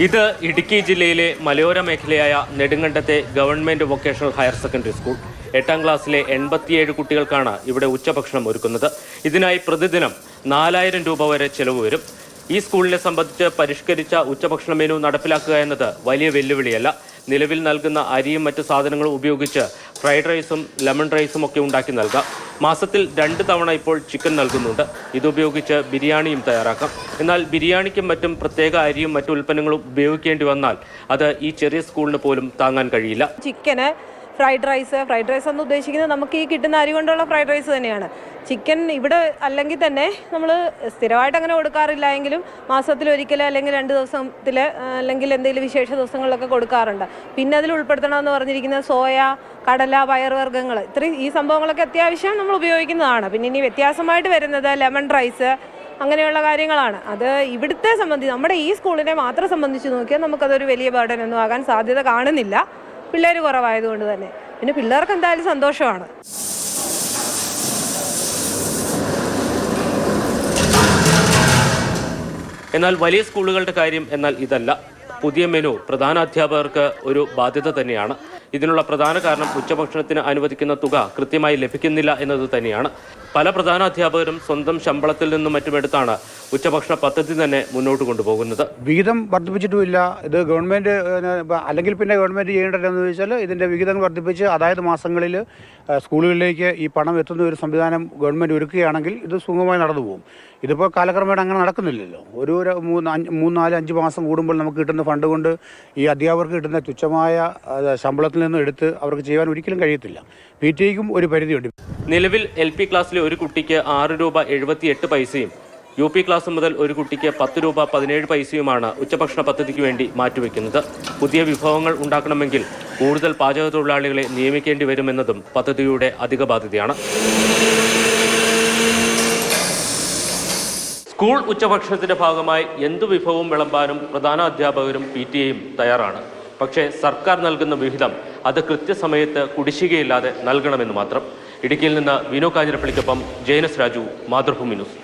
ഇത് ഇടുക്കി ജില്ലയിലെ മലയോര മേഖലയായ നെടുങ്കണ്ടത്തെ government vocational higher secondary school. 8ാം ക്ലാസ്സിലെ 87 കുട്ടികൾക്കാണ് ഇവിടെ ഉച്ചഭക്ഷണം ഒരുക്കുന്നത്. ഇതിനായി പ്രതിദിനം 4000 രൂപ വരെ ചെലവ് വരും. ഈ സ്കൂളിനെ സംബന്ധിച്ച് പരിഷ്കരിച്ച ഉച്ചഭക്ഷണ മെനു നടപ്പിലാക്കുക എന്നത് വലിയ വെല്ലുവിളിയല്ല. നിലവിൽ നൽകുന്ന അരിയും മറ്റു സാധനങ്ങളും ഉപയോഗിച്ച് ഫ്രൈഡ് റൈസും ലെമൺ റൈസും ഒക്കെ ഉണ്ടാക്കി നൽകാം. മാസത്തിൽ 2 തവണ ഇപ്പോൾ ചിക്കൻ നൽകുന്നുണ്ട്. ഇതുപയോഗിച്ച് ബിരിയാണിയും തയ്യാറാക്കാം. എന്നാൽ ബിരിയാണിക്കും മറ്റും പ്രത്യേക അരിയും മറ്റു ഉൽപ്പന്നങ്ങളും ഉപയോഗിക്കേണ്ടി വന്നാൽ അത് ഈ ചെറിയ സ്കൂളിന് പോലും താങ്ങാൻ കഴിയില്ല. ചിക്കന് ഫ്രൈഡ് റൈസ് എന്ന് ഉദ്ദേശിക്കുന്നത് നമുക്ക് ഈ കിട്ടുന്ന അരി കൊണ്ടുള്ള ഫ്രൈഡ് റൈസ് തന്നെയാണ്. ചിക്കൻ ഇവിടെ അല്ലെങ്കിൽ തന്നെ നമ്മൾ സ്ഥിരമായിട്ട് അങ്ങനെ കൊടുക്കാറില്ല എങ്കിലും മാസത്തിൽ ഒരിക്കൽ അല്ലെങ്കിൽ 2 ദിവസത്തിൽ അല്ലെങ്കിൽ എന്തെങ്കിലും വിശേഷ ദിവസങ്ങളിലൊക്കെ കൊടുക്കാറുണ്ട്. പിന്നെ അതിൽ ഉൾപ്പെടുത്തണമെന്ന് പറഞ്ഞിരിക്കുന്നത് സോയ, കടല, പയറുവർഗ്ഗങ്ങൾ, ഈ സംഭവങ്ങളൊക്കെ അത്യാവശ്യം നമ്മൾ ഉപയോഗിക്കുന്നതാണ്. പിന്നെ ഇനി വ്യത്യാസമായിട്ട് വരുന്നത് ലെമൺ റൈസ് അങ്ങനെയുള്ള കാര്യങ്ങളാണ്. അത് ഇവിടുത്തെ സംബന്ധിച്ച് നമ്മുടെ ഈ സ്കൂളിനെ മാത്രം സംബന്ധിച്ച് നോക്കിയാൽ നമുക്കതൊരു വലിയ ബർഡൻ ഒന്നും ആകാൻ സാധ്യത കാണുന്നില്ല. പിള്ളേർ കുറവായതുകൊണ്ട് തന്നെ. പിന്നെ പിള്ളേർക്ക് എന്തായാലും സന്തോഷമാണ്. എന്നാൽ വലിയ സ്കൂളുകളുടെ കാര്യം എന്നാൽ ഇതല്ല. പുതിയ മെനു പ്രധാന അധ്യാപകർക്ക് ഒരു ബാധ്യത തന്നെയാണ്. ഇതിനുള്ള പ്രധാന കാരണം ഉച്ചഭക്ഷണത്തിന് അനുവദിക്കുന്ന തുക കൃത്യമായി ലഭിക്കുന്നില്ല എന്നത് തന്നെയാണ്. പല പ്രധാന അധ്യാപകരും സ്വന്തം ശമ്പളത്തിൽ നിന്നും മറ്റുമെടുത്താണ് ഉച്ചഭക്ഷണ പദ്ധതി തന്നെ മുന്നോട്ട് കൊണ്ടുപോകുന്നത്. വിഹിതം വർദ്ധിപ്പിച്ചിട്ടുമില്ല. ഇത് ഗവൺമെൻറ് അല്ലെങ്കിൽ പിന്നെ ഗവൺമെൻറ് ചെയ്യേണ്ടതെന്ന് ചോദിച്ചാൽ ഇതിൻ്റെ വിഹിതങ്ങൾ വർദ്ധിപ്പിച്ച് അതായത് മാസങ്ങളിൽ സ്കൂളുകളിലേക്ക് ഈ പണം എത്തുന്ന ഒരു സംവിധാനം ഗവൺമെൻറ് ഒരുക്കുകയാണെങ്കിൽ ഇത് സുഗമമായി നടന്നു പോകും. ഇതിപ്പോൾ കാലക്രമേണ അങ്ങനെ നടക്കുന്നില്ലല്ലോ. ഒരു 3-4-5 മാസം കൂടുമ്പോൾ നമുക്ക് കിട്ടുന്ന ഫണ്ട് കൊണ്ട് ഈ അധ്യാപകർക്ക് കിട്ടുന്ന തുച്ഛമായ ശമ്പളത്തിൽ നിന്ന് എടുത്ത് അവർക്ക് ചെയ്യാൻ ഒരിക്കലും കഴിയത്തില്ല. PTA-ക്കും ഒരു പരിധിയുണ്ട്. നിലവിൽ LP ക്ലാസ്സിലെ ഒരു കുട്ടിക്ക് 6 രൂപ 78 പൈസയും UP ക്ലാസ് മുതൽ ഒരു കുട്ടിക്ക് 10 രൂപ 17 പൈസയുമാണ് ഉച്ചഭക്ഷണ പദ്ധതിക്ക് വേണ്ടി മാറ്റിവെക്കുന്നത്. പുതിയ വിഭവങ്ങൾ ഉണ്ടാക്കണമെങ്കിൽ കൂടുതൽ പാചക തൊഴിലാളികളെ നിയമിക്കേണ്ടി വരുമെന്നതും പദ്ധതിയുടെ അധിക ബാധ്യതയാണ്. സ്കൂൾ ഉച്ചഭക്ഷണത്തിന്റെ ഭാഗമായി എന്തു വിഭവവും വിളമ്പാനും പ്രധാന അധ്യാപകരും PTA-യും തയ്യാറാണ്. പക്ഷേ സർക്കാർ നൽകുന്ന വിഹിതം അത് കൃത്യസമയത്ത് കുടിശ്ശികയില്ലാതെ നൽകണമെന്ന് മാത്രം. ഇടുക്കിയിൽ നിന്ന് വിനോ കാഞ്ഞിരപ്പള്ളിക്കൊപ്പം ജയനസ് രാജു, മാതൃഭൂമി ന്യൂസ്.